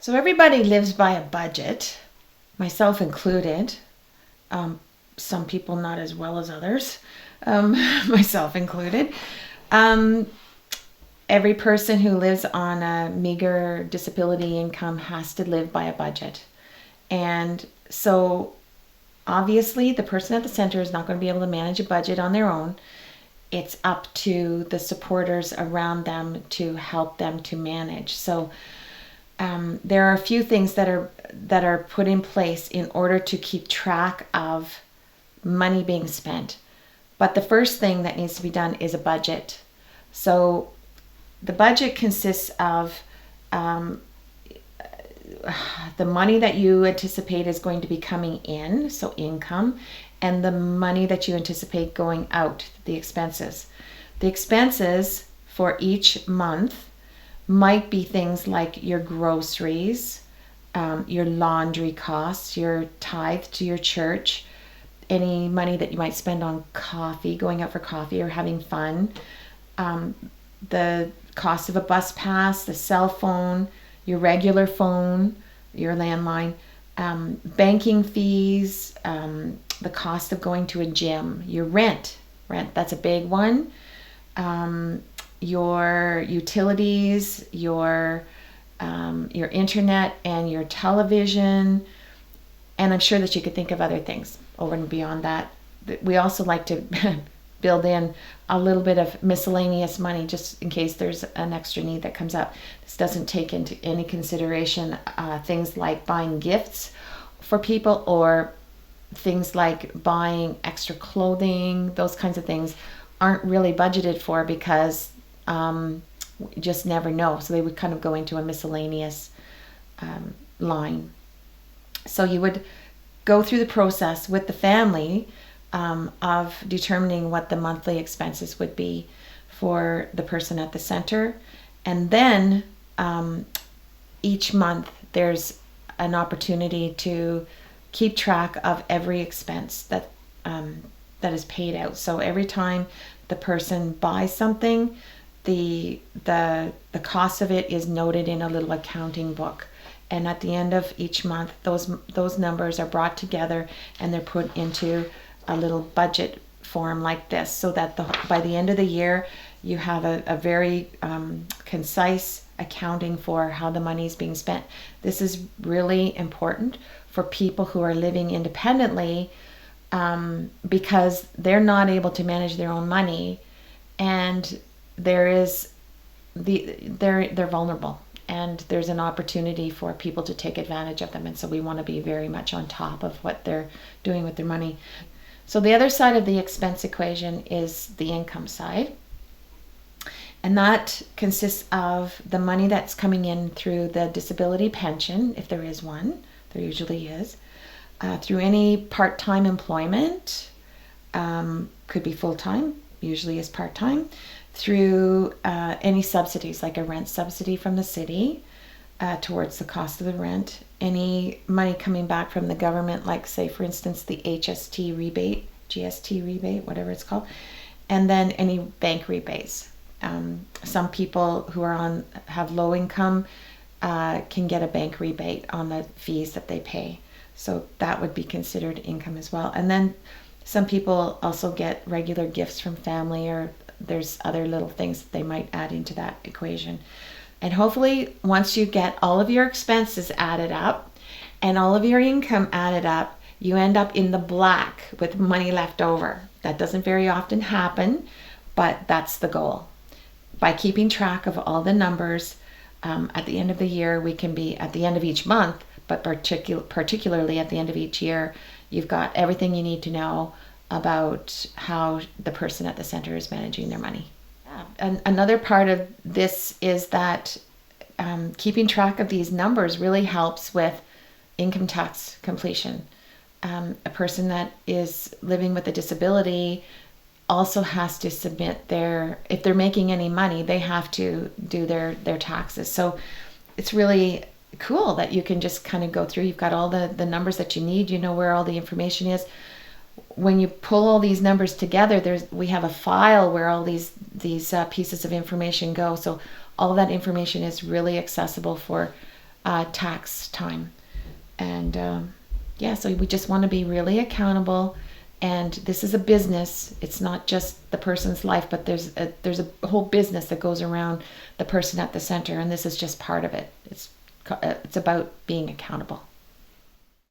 So everybody lives by a budget, myself included. Some people not as well as others, myself included. Um, every person who lives on a meager disability income has to live by a budget. And so obviously the person at the center is not going to be able to manage a budget on their own. It's up to the supporters around them to help them to manage. So there are a few things that are put in place in order to keep track of money being spent. But the first thing that needs to be done is a budget. So the budget consists of the money that you anticipate is going to be coming in, so income, and the money that you anticipate going out, the expenses. The expenses for each month might be things like your groceries, your laundry costs, your tithe to your church, any money that you might spend on coffee, going out for coffee or having fun, the cost of a bus pass, the cell phone, your regular phone, your landline, banking fees, the cost of going to a gym, your rent, that's a big one, your utilities, your internet and your television, and I'm sure that you could think of other things over and beyond that. We also like to build in a little bit of miscellaneous money just in case there's an extra need that comes up. This doesn't take into any consideration things like buying gifts for people or things like buying extra clothing. Those kinds of things aren't really budgeted for because you just never know. So they would kind of go into a miscellaneous line. So you would go through the process with the family of determining what the monthly expenses would be for the person at the center. And then each month there's an opportunity to keep track of every expense that is paid out. So every time the person buys something, the cost of it is noted in a little accounting book. And at the end of each month, those numbers are brought together and they're put into a little budget form like this, so that by the end of the year, you have a very concise accounting for how the money is being spent. This is really important for people who are living independently because they're not able to manage their own money, and they're vulnerable. And there's an opportunity for people to take advantage of them. And so we want to be very much on top of what they're doing with their money. So the other side of the expense equation is the income side. And that consists of the money that's coming in through the disability pension, if there is one, there usually is, through any part-time employment, could be full-time, usually is part-time, through any subsidies, like a rent subsidy from the city towards the cost of the rent, any money coming back from the government, like say for instance the HST rebate, GST rebate, whatever it's called, and then any bank rebates. Some people who have low income can get a bank rebate on the fees that they pay, so that would be considered income as well. And then some people also get regular gifts from family, or there's other little things that they might add into that equation. And hopefully once you get all of your expenses added up and all of your income added up, you end up in the black with money left over. That doesn't very often happen, but that's the goal. By keeping track of all the numbers, at the end of the year, we can be at the end of each month, but particularly at the end of each year, you've got everything you need to know about how the person at the center is managing their money. And another part of this is that keeping track of these numbers really helps with income tax completion. A person that is living with a disability also has to submit if they're making any money, they have to do their taxes. So it's really cool that you can just kind of go through. You've got all the numbers that you need. You know where all the information is. When you pull all these numbers together, we have a file where all these pieces of information go. So all of that information is really accessible for tax time. And yeah, so we just want to be really accountable. And this is a business. It's not just the person's life, but there's a whole business that goes around the person at the center, and this is just part of it. It's about being accountable.